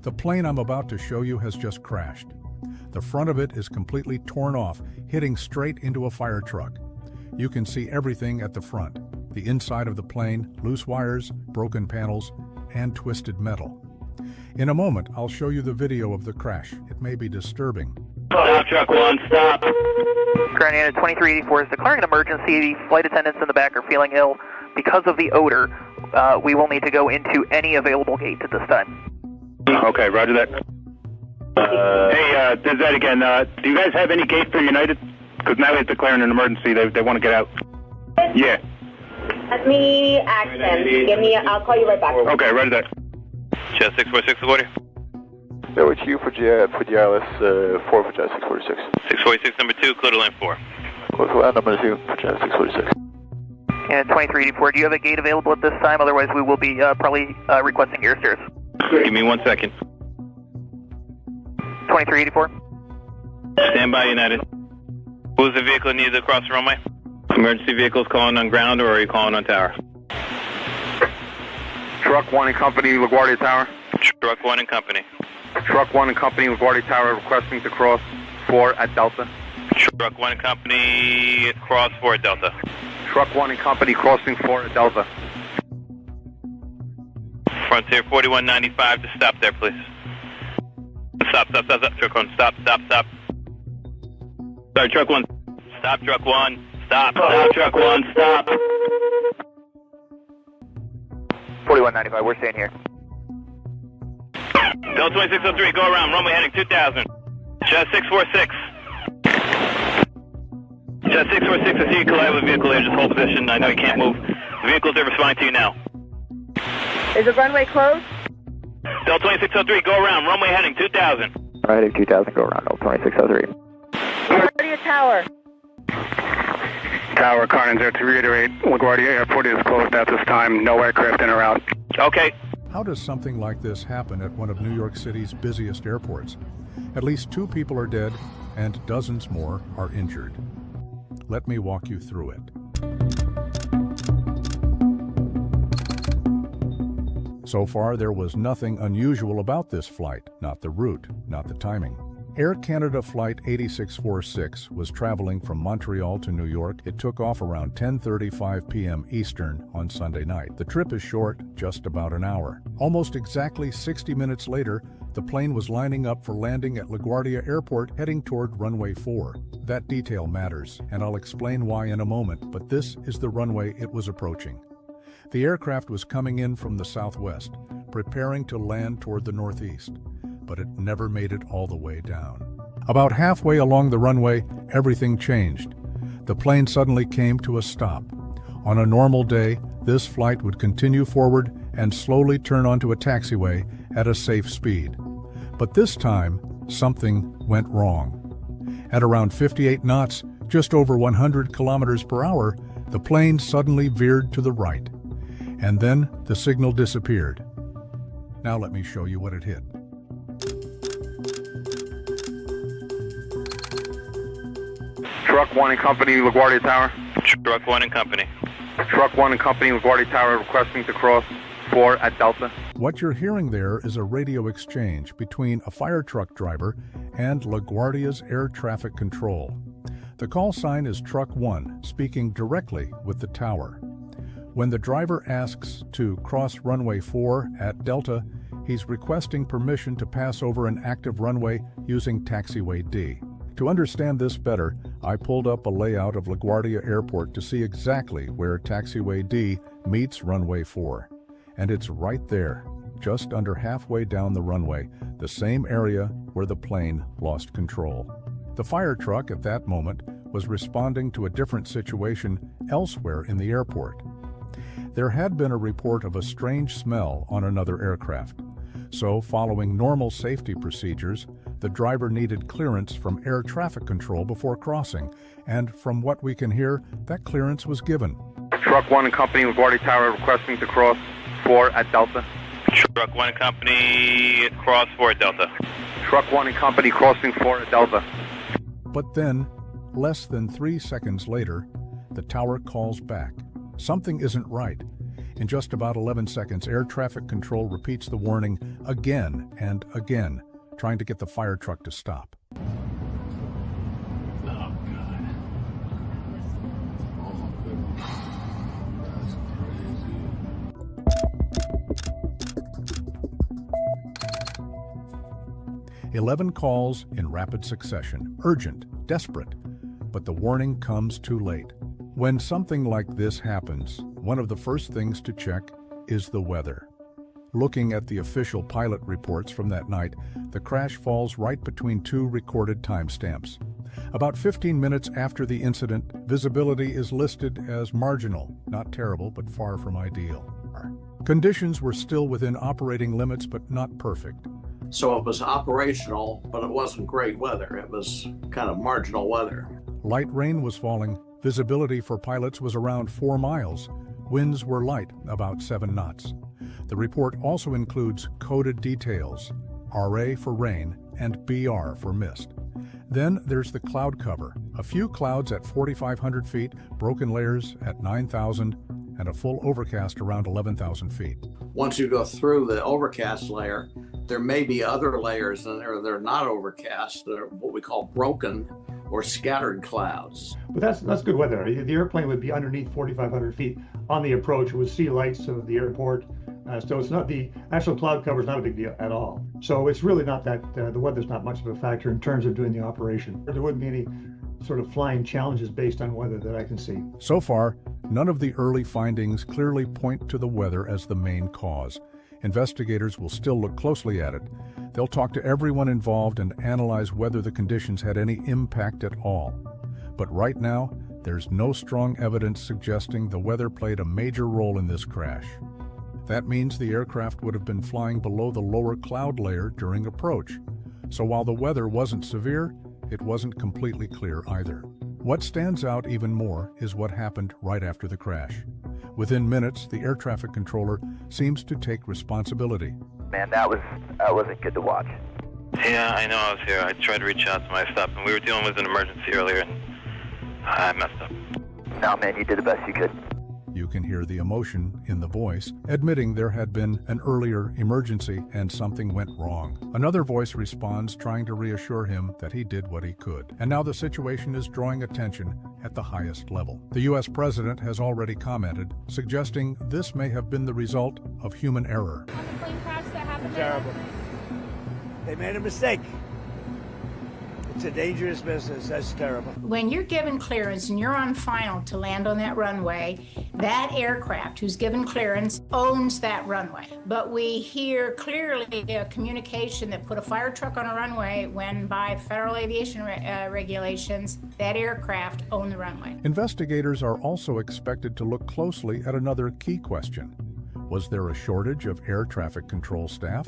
The plane I'm about to show you has just crashed. The front of it is completely torn off, hitting straight into a fire truck. You can see everything at the front: the inside of the plane, loose wires, broken panels, and twisted metal. In a moment, I'll show you the video of the crash. It may be disturbing. Stop, truck one, stop. Ground Unit 2384 is declaring an emergency. The flight attendants in the back are feeling ill. Because of the odor, we will need to go into any available gate at this time. Okay, roger that. Hey, this is Ed again. Do you guys have any gate for United? Because now they're declaring an emergency. They want to get out. Yeah. Let me ask them. I'll call you right back. Okay, roger that. Jet 646, LaGuardia. So it's you for GILS 4 for Jet 646. 646, number 2, clear to land 4. Close to land number 2 for Jet 646. And 2384, do you have a gate available at this time? Otherwise, we will be probably requesting air stairs. Give me 1 second. 2384. Stand by, United. Who's the vehicle needed to cross the runway? Emergency vehicles calling on ground, or are you calling on tower? Truck 1 and Company, LaGuardia Tower. Truck 1 and Company. Truck 1 and Company, LaGuardia Tower, requesting to cross 4 at Delta. Truck 1 and Company, cross 4 at Delta. Truck 1 and Company, crossing 4 at Delta. Frontier 4195 to stop there, please. Stop, truck 1, stop. Sorry, truck 1. Stop, truck 1. Stop, truck 1, stop. 4195, we're staying here. Delta 2603, go around, runway heading 2000. Jet 646. Jet 646, I see you collide with a vehicle there, just hold position. I know you can't move. The vehicles are responding to you now. Is the runway closed? Delta 2603, go around, runway heading 2000. Alright, 2000, go around, 2603. LaGuardia Tower. Tower, Carnage, to reiterate, LaGuardia Airport is closed at this time. No aircraft in or out. Okay. How does something like this happen at one of New York City's busiest airports? At least 2 people are dead and dozens more are injured. Let me walk you through it. So far, there was nothing unusual about this flight, not the route, not the timing. Air Canada Flight 8646 was traveling from Montreal to New York. It took off around 10:35 p.m. Eastern on Sunday night. The trip is short, just about an hour. Almost exactly 60 minutes later, the plane was lining up for landing at LaGuardia Airport, heading toward runway 4. That detail matters, and I'll explain why in a moment, but this is the runway it was approaching. The aircraft was coming in from the southwest, preparing to land toward the northeast, but it never made it all the way down. About halfway along the runway, everything changed. The plane suddenly came to a stop. On a normal day, this flight would continue forward and slowly turn onto a taxiway at a safe speed. But this time, something went wrong. At around 58 knots, just over 100 kilometers per hour, the plane suddenly veered to the right. And then the signal disappeared. Now let me show you what it hit. Truck 1 and Company, LaGuardia Tower. Truck 1 and Company. Truck 1 and Company, LaGuardia Tower, requesting to cross 4 at Delta. What you're hearing there is a radio exchange between a fire truck driver and LaGuardia's air traffic control. The call sign is Truck 1, speaking directly with the tower. When the driver asks to cross runway 4 at Delta, he's requesting permission to pass over an active runway using taxiway D. To understand this better, I pulled up a layout of LaGuardia Airport to see exactly where taxiway D meets runway 4. And it's right there, just under halfway down the runway, the same area where the plane lost control. The fire truck at that moment was responding to a different situation elsewhere in the airport. There had been a report of a strange smell on another aircraft. So, following normal safety procedures, the driver needed clearance from air traffic control before crossing, and from what we can hear, that clearance was given. Truck 1 and Company, LaGuardia Tower, requesting to cross 4 at Delta. Truck 1 and Company, cross 4 at Delta. Truck 1 and Company, crossing 4 at Delta. But then, less than 3 seconds later, the tower calls back. Something isn't right. In just about 11 seconds, air traffic control repeats the warning again and again, trying to get the fire truck to stop. 11 calls in rapid succession, urgent, desperate, but the warning comes too late. When something like this happens, one of the first things to check is the weather. Looking at the official pilot reports from that night, the crash falls right between two recorded timestamps. About 15 minutes after the incident, visibility is listed as marginal, not terrible, but far from ideal. Conditions were still within operating limits, but not perfect. So it was operational, but it wasn't great weather. It was kind of marginal weather. Light rain was falling. Visibility for pilots was around 4 miles. Winds were light, about 7 knots. The report also includes coded details, RA for rain and BR for mist. Then there's the cloud cover. A few clouds at 4,500 feet, broken layers at 9,000, and a full overcast around 11,000 feet. Once you go through the overcast layer, there may be other layers in there that are not overcast, that are what we call broken or scattered clouds. But that's good weather. The airplane would be underneath 4,500 feet on the approach. It would see lights of the airport. So it's not, the actual cloud cover is not a big deal at all. So it's really not that, the weather's not much of a factor in terms of doing the operation. There wouldn't be any sort of flying challenges based on weather that I can see. So far, none of the early findings clearly point to the weather as the main cause. Investigators will still look closely at it. They'll talk to everyone involved and analyze whether the conditions had any impact at all. But right now, there's no strong evidence suggesting the weather played a major role in this crash. That means the aircraft would have been flying below the lower cloud layer during approach. So while the weather wasn't severe, it wasn't completely clear either. What stands out even more is what happened right after the crash. Within minutes, the air traffic controller seems to take responsibility. Man, that wasn't good to watch. Yeah, I know I was here. I tried to reach out to my staff, and we were dealing with an emergency earlier, and I messed up. No, man, you did the best you could. You can hear the emotion in the voice, admitting there had been an earlier emergency and something went wrong. Another voice responds, trying to reassure him that he did what he could. And now the situation is drawing attention at the highest level. The U.S. president has already commented, suggesting this may have been the result of human error. On the plane crash that happened Terrible. They made a mistake. It's a dangerous business. That's terrible. When you're given clearance and you're on final to land on that runway, that aircraft who's given clearance owns that runway. But we hear clearly a communication that put a fire truck on a runway when by federal aviation regulations, that aircraft owned the runway. Investigators are also expected to look closely at another key question. Was there a shortage of air traffic control staff?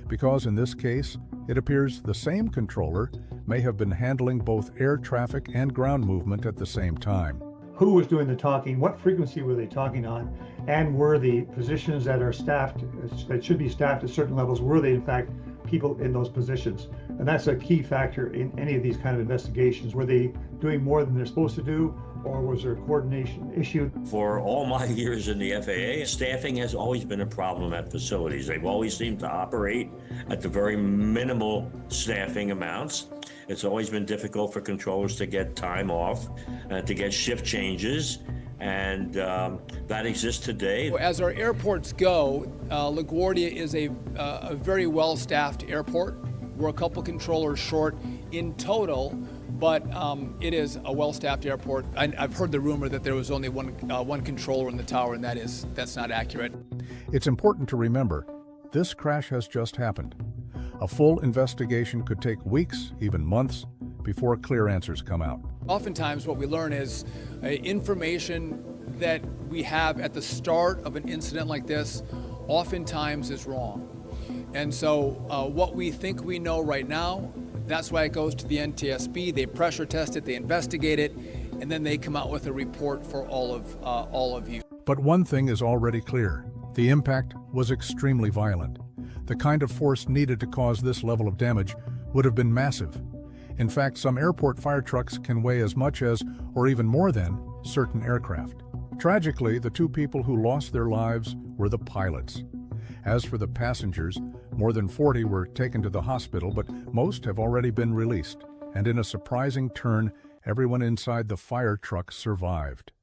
Because in this case, it appears the same controller may have been handling both air traffic and ground movement at the same time. Who was doing the talking? What frequency were they talking on? And were the positions that are staffed, that should be staffed at certain levels, were they in fact people in those positions? And that's a key factor in any of these kind of investigations. Were they doing more than they're supposed to do? Or was there a coordination issue? For all my years in the FAA, staffing has always been a problem at facilities. They've always seemed to operate at the very minimal staffing amounts. It's always been difficult for controllers to get time off, to get shift changes, and that exists today. As our airports go, LaGuardia is a very well-staffed airport. We're a couple controllers short in total, but it is a well-staffed airport. I've heard the rumor that there was only one controller in the tower, and that's not accurate. It's important to remember, this crash has just happened. A full investigation could take weeks, even months, before clear answers come out. Oftentimes what we learn is information that we have at the start of an incident like this oftentimes is wrong. And so what we think we know right now, that's why it goes to the NTSB. They pressure test it, they investigate it, and then they come out with a report for all of you. But one thing is already clear. The impact was extremely violent. The kind of force needed to cause this level of damage would have been massive. In fact, some airport fire trucks can weigh as much as, or even more than, certain aircraft. Tragically, the two people who lost their lives were the pilots. As for the passengers, more than 40 were taken to the hospital, but most have already been released. And in a surprising turn, everyone inside the fire truck survived.